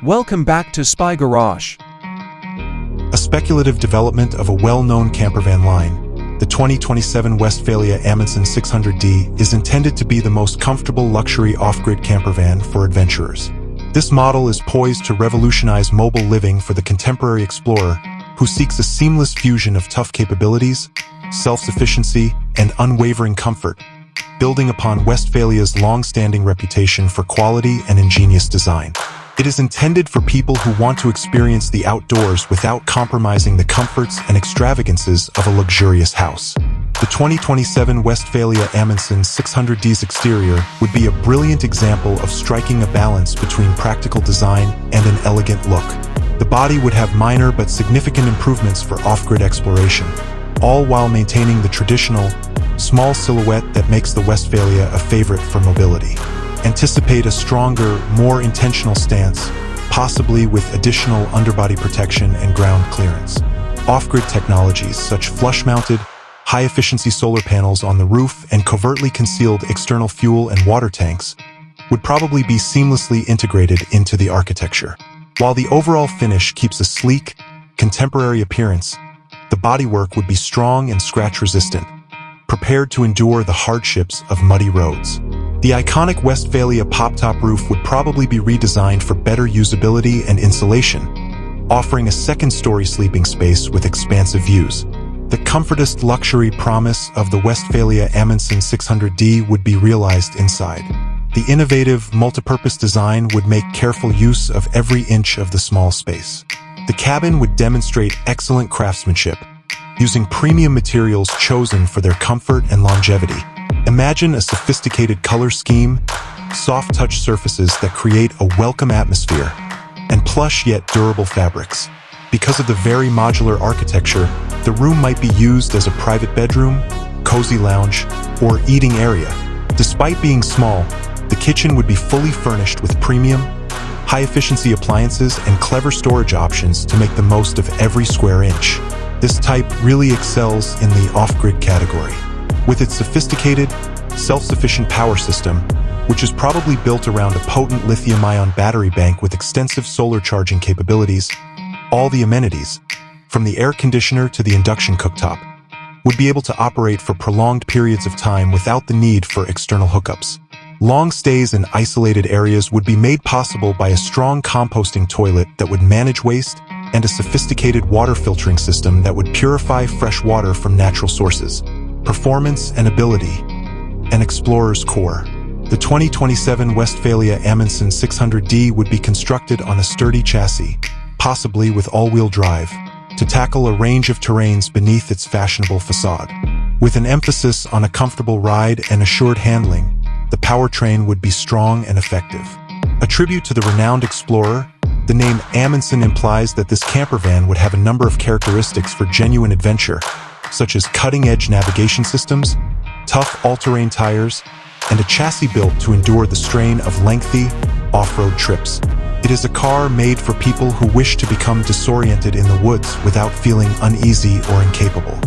Welcome back to Spy Garage. A speculative development of a well-known campervan line, the 2027 Westfalia Amundsen 600D is intended to be the most comfortable luxury off-grid campervan for adventurers. This model is poised to revolutionize mobile living for the contemporary explorer who seeks a seamless fusion of tough capabilities, self-sufficiency, and unwavering comfort, building upon Westfalia's long-standing reputation for quality and ingenious design. It is intended for people who want to experience the outdoors without compromising the comforts and extravagances of a luxurious house. The 2027 Westfalia Amundsen 600D's exterior would be a brilliant example of striking a balance between practical design and an elegant look. The body would have minor but significant improvements for off-grid exploration, all while maintaining the traditional, small silhouette that makes the Westfalia a favorite for mobility. Anticipate a stronger, more intentional stance, possibly with additional underbody protection and ground clearance. Off-grid technologies such flush-mounted, high-efficiency solar panels on the roof and covertly concealed external fuel and water tanks would probably be seamlessly integrated into the architecture. While the overall finish keeps a sleek, contemporary appearance, the bodywork would be strong and scratch-resistant, prepared to endure the hardships of muddy roads. The iconic Westfalia pop-top roof would probably be redesigned for better usability and insulation, offering a second-story sleeping space with expansive views. The Comfortest luxury promise of the Westfalia Amundsen 600D would be realized inside. The innovative, multipurpose design would make careful use of every inch of the small space. The cabin would demonstrate excellent craftsmanship, using premium materials chosen for their comfort and longevity. Imagine a sophisticated color scheme, soft-touch surfaces that create a welcome atmosphere, and plush yet durable fabrics. Because of the very modular architecture, the room might be used as a private bedroom, cozy lounge, or eating area. Despite being small, the kitchen would be fully furnished with premium, high-efficiency appliances and clever storage options to make the most of every square inch. This type really excels in the off-grid category. With its sophisticated, self-sufficient power system, which is probably built around a potent lithium-ion battery bank with extensive solar charging capabilities, all the amenities, from the air conditioner to the induction cooktop, would be able to operate for prolonged periods of time without the need for external hookups. Long stays in isolated areas would be made possible by a strong composting toilet that would manage waste and a sophisticated water filtering system that would purify fresh water from natural sources. Performance and ability, an explorer's core. The 2027 Westfalia Amundsen 600D would be constructed on a sturdy chassis, possibly with all-wheel drive, to tackle a range of terrains beneath its fashionable facade. With an emphasis on a comfortable ride and assured handling, the powertrain would be strong and effective. A tribute to the renowned explorer, the name Amundsen implies that this campervan would have a number of characteristics for genuine adventure, such as cutting-edge navigation systems, tough all-terrain tires, and a chassis built to endure the strain of lengthy, off-road trips. It is a car made for people who wish to become disoriented in the woods without feeling uneasy or incapable.